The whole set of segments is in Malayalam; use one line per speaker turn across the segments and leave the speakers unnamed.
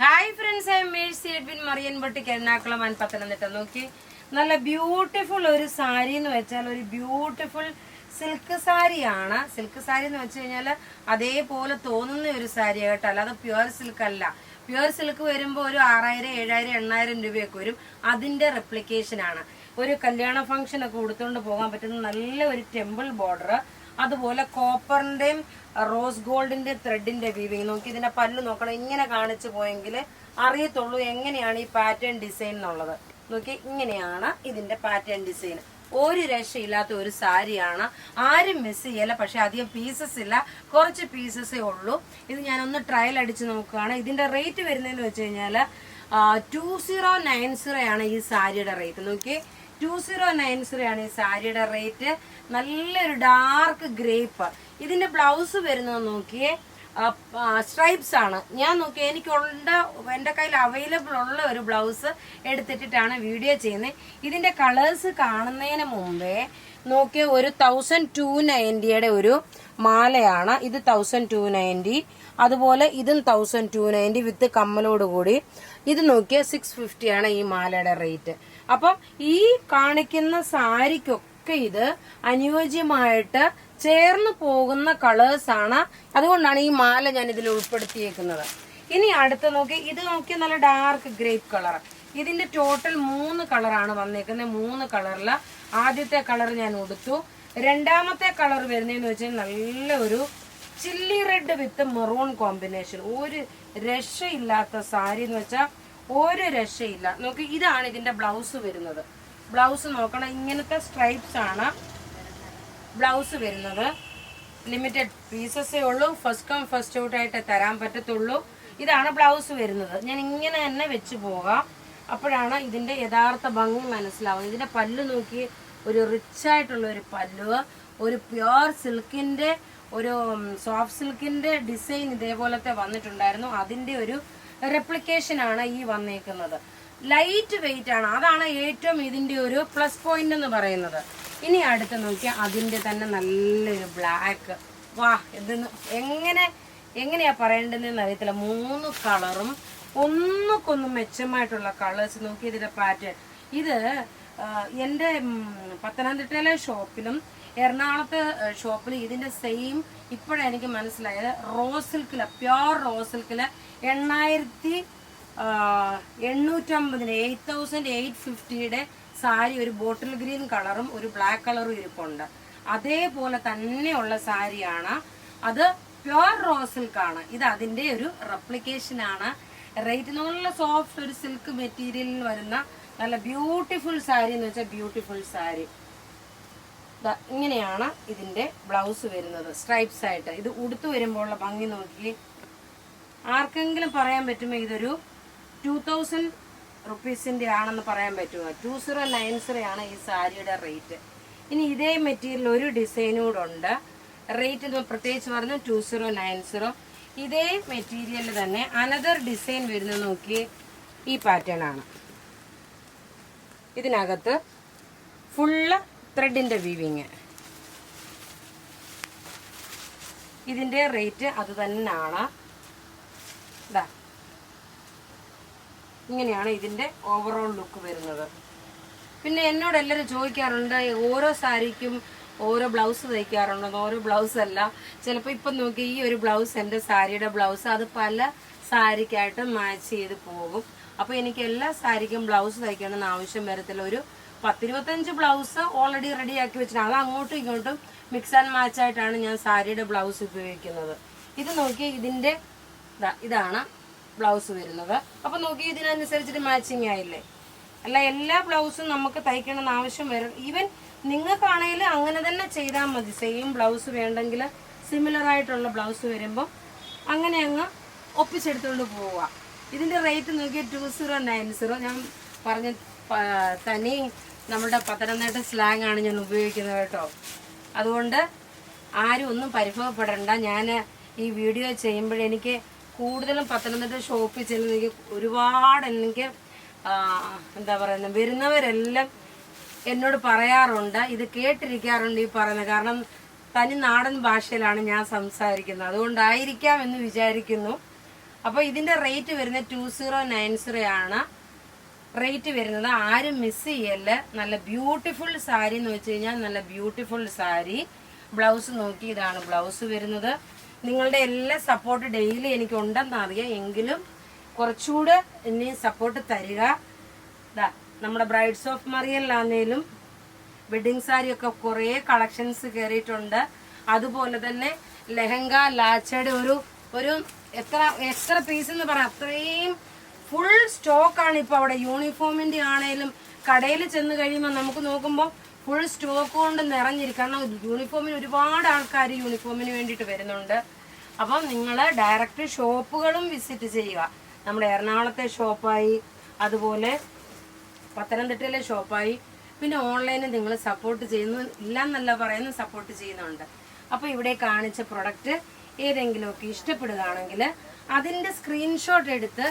Hi friends, I'm Mercy Edwin Mariyanpatti Ernakulam and Pathanamthitta. നോക്കി, നല്ല ബ്യൂട്ടിഫുൾ ഒരു സാരി എന്ന് വെച്ചാൽ ഒരു ബ്യൂട്ടിഫുൾ സിൽക്ക് സാരിയാണ്. സിൽക്ക് സാരി എന്ന് വെച്ച് കഴിഞ്ഞാൽ അതേപോലെ തോന്നുന്ന ഒരു സാരി കേട്ടോ, അല്ലാതെ പ്യുവർ സിൽക്ക് അല്ല. പ്യുവർ സിൽക്ക് വരുമ്പോൾ ഒരു 6000, 7000, 8000 രൂപയൊക്കെ വരും. അതിന്റെ റെപ്ലിക്കേഷൻ ആണ്. ഒരു കല്യാണ ഫംഗ്ഷൻ ഒക്കെ കൊടുത്തുകൊണ്ട് പോകാൻ പറ്റുന്ന നല്ല ഒരു ടെമ്പിൾ ബോർഡർ, അതുപോലെ കോപ്പറിന്റെയും റോസ് ഗോൾഡിന്റെ ത്രെഡിന്റെ വീവിങ്. നോക്കി, ഇതിന്റെ പല്ല് നോക്കണം. ഇങ്ങനെ കാണിച്ചു പോയെങ്കിൽ അറിയത്തുള്ളൂ എങ്ങനെയാണ് ഈ പാറ്റേൺ ഡിസൈൻ എന്നുള്ളത്. നോക്കി, ഇങ്ങനെയാണ് ഇതിന്റെ പാറ്റേൺ ഡിസൈൻ. ഒരു രക്ഷയില്ലാത്ത ഒരു സാരിയാണ്. ആരും മിസ് ചെയ്യല. പക്ഷെ അധികം പീസസ് ഇല്ല, കുറച്ച് പീസസേ ഉള്ളൂ. ഇത് ഞാനൊന്ന് ട്രയൽ അടിച്ച് നോക്കുകയാണ്. ഇതിന്റെ റേറ്റ് വരുന്നതെന്ന് വെച്ച് കഴിഞ്ഞാൽ 2090 ആണ് ഈ സാരിയുടെ റേറ്റ്. നോക്കി, 2090 ആണ് ഈ സാരിയുടെ റേറ്റ്. നല്ലൊരു ഡാർക്ക് ഗ്രേപ്പ്. ഇതിന്റെ ബ്ലൗസ് വരുന്നത് നോക്കിയേ, സ്ട്രൈപ്സ് ആണ്. ഞാൻ നോക്കി, എന്റെ കയ്യിൽ അവൈലബിൾ ഉള്ള ഒരു ബ്ലൗസ് എടുത്തിട്ടാണ് വീഡിയോ ചെയ്യുന്നത്. ഇതിന്റെ കളേഴ്സ് കാണുന്നതിന് മുമ്പേ നോക്കിയ ഒരു 1290 ഒരു മാലയാണ്. ഇത് 1290, അതുപോലെ ഇതും 1290 വിത്ത് കമ്മലോട് കൂടി. ഇത് നോക്കിയ 650 ആണ് ഈ മാലയുടെ റേറ്റ്. അപ്പം ഈ കാണിക്കുന്ന സാരിക്കൊക്കെ ഇത് അനുയോജ്യമായിട്ട് ചേർന്ന് പോകുന്ന കളേഴ്സ് ആണ്. അതുകൊണ്ടാണ് ഈ മാല ഞാൻ ഇതിൽ ഉൾപ്പെടുത്തിയേക്കുന്നത്. ഇനി അടുത്ത നോക്കി, ഇത് നോക്കിയ നല്ല ഡാർക്ക് ഗ്രേപ്പ് കളർ. ഇതിന്റെ ടോട്ടൽ 3 കളറാണ് വന്നേക്കുന്നത്. 3 കളറില് ആദ്യത്തെ കളർ ഞാൻ ഉടുത്തു. രണ്ടാമത്തെ കളർ വരുന്നതെന്ന് വെച്ചാൽ നല്ല ഒരു chilli read with maroon combination. ഒരു രക്ഷയില്ലാത്ത സാരി എന്ന് വെച്ചാൽ ഒരു രക്ഷയില്ല. നോക്കി, ഇതാണ് ഇതിന്റെ ബ്ലൗസ് വരുന്നത്. ബ്ലൗസ് നോക്കണം, ഇങ്ങനത്തെ സ്ട്രൈപ്സ് ആണ് ബ്ലൗസ് വരുന്നത്. ലിമിറ്റഡ് പീസസേ ഉള്ളൂ, ഫസ്റ്റ് കം ഫസ്റ്റ് ഔട്ട് ആയിട്ട് തരാൻ പറ്റത്തുള്ളൂ. ഇതാണ് ബ്ലൗസ് വരുന്നത്. ഞാൻ ഇങ്ങനെ തന്നെ വെച്ച് പോകാം, അപ്പോഴാണ് ഇതിന്റെ യഥാർത്ഥ ഭംഗി മനസ്സിലാവുന്നത്. ഇതിന്റെ പല്ല് നോക്കി, ഒരു റിച്ച് ആയിട്ടുള്ള ഒരു പല്ല്, ഒരു പ്യുവർ സിൽക്കിന്റെ ഒരു സോഫ്റ്റ് സിൽക്കിന്റെ ഡിസൈൻ ഇതേപോലത്തെ വന്നിട്ടുണ്ടായിരുന്നു. അതിന്റെ ഒരു റെപ്ലിക്കേഷൻ ആണ് ഈ വന്നേക്കുന്നത്. ലൈറ്റ് വെയിറ്റ് ആണ്, അതാണ് ഏറ്റവും ഇതിന്റെ ഒരു പ്ലസ് പോയിന്റ് എന്ന് പറയുന്നത്. ഇനി അടുത്ത് നോക്കിയാൽ അതിന്റെ തന്നെ നല്ലൊരു ബ്ലാക്ക്. വാ, ഇതെന്ന് എങ്ങനെയാ പറയേണ്ടതെന്ന് അറിയത്തില്ല. 3 കളറും ഒന്നുകൊന്നും മെച്ചമായിട്ടുള്ള കളേഴ്സ്. നോക്കി ഇതിന്റെ പാറ്റേൺ. ഇത് എൻ്റെ പത്തനംതിട്ടയിലെ ഷോപ്പിലും എറണാകുളത്തെ ഷോപ്പിലും ഇതിന്റെ സെയിം ഇപ്പോഴാണ് എനിക്ക് മനസ്സിലായത്. റോസ് സിൽക്കില്, പ്യുവർ റോസ് സിൽക്കില് 8850 സാരി, ഒരു ബോട്ടിൽ ഗ്രീൻ കളറും ഒരു ബ്ലാക്ക് കളറും ഇരിപ്പുണ്ട്. അതേപോലെ തന്നെയുള്ള സാരിയാണ്. അത് പ്യുവർ റോസ് സിൽക്കാണ്. ഇത് അതിന്റെ ഒരു റെപ്ലിക്കേഷൻ ആണ്. റേറ്റ് നല്ല സോഫ്റ്റ് ഒരു സിൽക്ക് മെറ്റീരിയലിൽ വരുന്ന നല്ല ബ്യൂട്ടിഫുൾ സാരി എന്ന് വെച്ചാൽ ബ്യൂട്ടിഫുൾ സാരി. ഇങ്ങനെയാണ് ഇതിന്റെ ബ്ലൗസ് വരുന്നത്, സ്ട്രൈപ്സ് ആയിട്ട്. ഇത് ഉടുത്തു വരുമ്പോഴുള്ള ഭംഗി നോക്കി. ആർക്കെങ്കിലും പറയാൻ പറ്റുമോ ഇതൊരു 2000 റുപ്പീസിന്റെ ആണെന്ന് പറയാൻ പറ്റുമോ? 2090 ആണ് ഈ സാരിയുടെ റേറ്റ്. ഇനി ഇതേ മെറ്റീരിയൽ ഒരു ഡിസൈനും കൂടെ ഉണ്ട്. റേറ്റ് പ്രത്യേകിച്ച് പറഞ്ഞു 2090. ഇതേ മെറ്റീരിയൽ തന്നെ അനദർ ഡിസൈൻ വരുന്നത് നോക്കി, ഈ പാറ്റേൺ ആണ്. ഇതിനകത്ത് ഫുള്ള് ത്രെഡിന്റെ വീവിങ്. ഇതിന്റെ റേറ്റ് അത് തന്നെയാണ്. ഇങ്ങനെയാണ് ഇതിന്റെ ഓവറോൾ ലുക്ക് വരുന്നത്. പിന്നെ എന്നോട് എല്ലാവരും ചോദിക്കാറുണ്ട്, ഓരോ സാരിക്കും ഓരോ ബ്ലൗസ് തയ്ക്കാറുണ്ടോ? ഓരോ ബ്ലൗസ് അല്ല. ചിലപ്പോൾ ഇപ്പം നോക്കി, ഈ ഒരു ബ്ലൗസ് എൻ്റെ സാരിയുടെ ബ്ലൗസ്, അത് പല സാരിക്കായിട്ട് മാച്ച് ചെയ്ത് പോകും. അപ്പോൾ എനിക്ക് എല്ലാ സാരിക്കും ബ്ലൗസ് തയ്ക്കണമെന്ന് ആവശ്യം വരത്തില്ല. ഒരു 10-25 ബ്ലൗസ് ഓൾറെഡി റെഡിയാക്കി വെച്ചിട്ടാണ്. അത് അങ്ങോട്ടും ഇങ്ങോട്ടും മിക്സ് ആൻഡ് മാച്ച് ആയിട്ടാണ് ഞാൻ സാരിയുടെ ബ്ലൗസ് ഉപയോഗിക്കുന്നത്. ഇത് നോക്കി, ഇതിന്റെ ഇതാണ് ബ്ലൗസ് വരുന്നത്. അപ്പൊ നോക്കി, ഇതിനനുസരിച്ചിട്ട് മാച്ചിങ് ആയില്ലേ? അല്ല, എല്ലാ ബ്ലൗസും നമുക്ക് തയ്ക്കണമെന്ന് ആവശ്യം വരും. ഈവൻ നിങ്ങൾക്കാണെങ്കിൽ അങ്ങനെ തന്നെ ചെയ്താൽ മതി. സെയിം ബ്ലൗസ് വേണ്ടെങ്കിൽ സിമിലർ ആയിട്ടുള്ള ബ്ലൗസ് വരുമ്പോൾ അങ്ങനെ അങ്ങ് ഒപ്പിച്ചെടുത്തുകൊണ്ട് പോവുക. ഇതിന്റെ റേറ്റ് നോക്കി 2090. ഞാൻ പറഞ്ഞ തനി നമ്മുടെ പത്തനംതിട്ട സ്ലാങ് ആണ് ഞാൻ ഉപയോഗിക്കുന്നത് കേട്ടോ. അതുകൊണ്ട് ആരും ഒന്നും പരിഭവപ്പെടണ്ട. ഞാൻ ഈ വീഡിയോ ചെയ്യുമ്പോഴെനിക്ക് കൂടുതലും പത്തനംതിട്ട ഷോപ്പിൽ ചെല്ലുന്ന ഒരുപാട് എനിക്ക് എന്താ പറയുന്നത്, വരുന്നവരെല്ലാം എന്നോട് പറയാറുണ്ട്, ഇത് കേട്ടിരിക്കാറുണ്ട് ഈ പറയുന്നത്. കാരണം തനി നാടൻ ഭാഷയിലാണ് ഞാൻ സംസാരിക്കുന്നത്. അതുകൊണ്ടായിരിക്കാം എന്ന് വിചാരിക്കുന്നു. അപ്പോൾ ഇതിന്റെ റേറ്റ് വരുന്നത് 2090 ആണ് റേറ്റ് വരുന്നത്. ആരും മിസ് ചെയ്യല്ല. നല്ല ബ്യൂട്ടിഫുൾ സാരി എന്ന് വെച്ച് കഴിഞ്ഞാൽ നല്ല ബ്യൂട്ടിഫുൾ സാരി. ബ്ലൗസ് നോക്കി, ഇതാണ് ബ്ലൗസ് വരുന്നത്. നിങ്ങളുടെ എല്ലാ സപ്പോർട്ട് ഡെയിലി എനിക്ക് ഉണ്ടെന്നറിയാം, എങ്കിലും കുറച്ചുകൂടെ ഇനി സപ്പോർട്ട് തരിക. നമ്മുടെ ബ്രൈഡ്സ് ഓഫ് മറിയലിലാന്നേലും വെഡിങ് സാരി ഒക്കെ കുറേ കളക്ഷൻസ് കയറിയിട്ടുണ്ട്. അതുപോലെ തന്നെ ലെഹങ്ക ലാച്ചയുടെ ഒരു എത്ര പീസ് എന്ന് പറയാം, അത്രയും ഫുൾ സ്റ്റോക്കാണ് ഇപ്പോൾ അവിടെ. യൂണിഫോമിന്റെ ആണേലും കടയിൽ ചെന്ന് കഴിയുമ്പോൾ നമുക്ക് നോക്കുമ്പോൾ ഫുൾ സ്റ്റോക്ക് കൊണ്ട് നിറഞ്ഞിരിക്കും. കാരണം യൂണിഫോമിന് ഒരുപാട് ആൾക്കാർ യൂണിഫോമിന് വേണ്ടിയിട്ട് വരുന്നുണ്ട്. അപ്പം നിങ്ങൾ ഡയറക്റ്റ് ഷോപ്പുകളും വിസിറ്റ് ചെയ്യുക. നമ്മുടെ എറണാകുളത്തെ ഷോപ്പായി, അതുപോലെ പത്തനംതിട്ടയിലെ ഷോപ്പായി, പിന്നെ ഓൺലൈനിൽ നിങ്ങൾ സപ്പോർട്ട് ചെയ്യുന്നു, ഇല്ലെന്നല്ല പറയുന്നു, സപ്പോർട്ട് ചെയ്യുന്നുണ്ട്. അപ്പോൾ ഇവിടെ കാണിച്ച പ്രൊഡക്റ്റ് ഏതെങ്കിലുമൊക്കെ ഇഷ്ടപ്പെടുകയാണെങ്കിൽ അതിൻ്റെ സ്ക്രീൻഷോട്ട് എടുത്ത്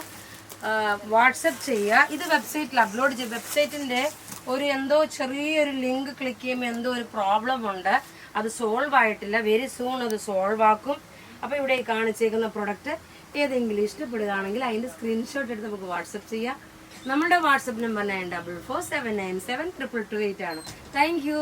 വാട്സപ്പ് ചെയ്യുക. ഇത് വെബ്സൈറ്റിൽ അപ്ലോഡ് ചെയ്ത്, വെബ്സൈറ്റിൻ്റെ എന്തോ ചെറിയൊരു ലിങ്ക് ക്ലിക്ക് ചെയ്യുമ്പോൾ എന്തോ ഒരു പ്രോബ്ലം ഉണ്ട്, അത് സോൾവ് ആയിട്ടില്ല. വെരി സൂൺ അത് സോൾവ് ആക്കും. അപ്പോൾ ഇവിടെ കാണിച്ചേക്കുന്ന പ്രൊഡക്റ്റ് ഏതെങ്കിലും ഇഷ്ടപ്പെടുകയാണെങ്കിൽ അതിൻ്റെ സ്ക്രീൻഷോട്ട് എടുത്ത് നമുക്ക് വാട്സപ്പ് ചെയ്യാം. നമ്മുടെ വാട്സപ്പ് നമ്പർ 9447972228 ആണ്. Thank you.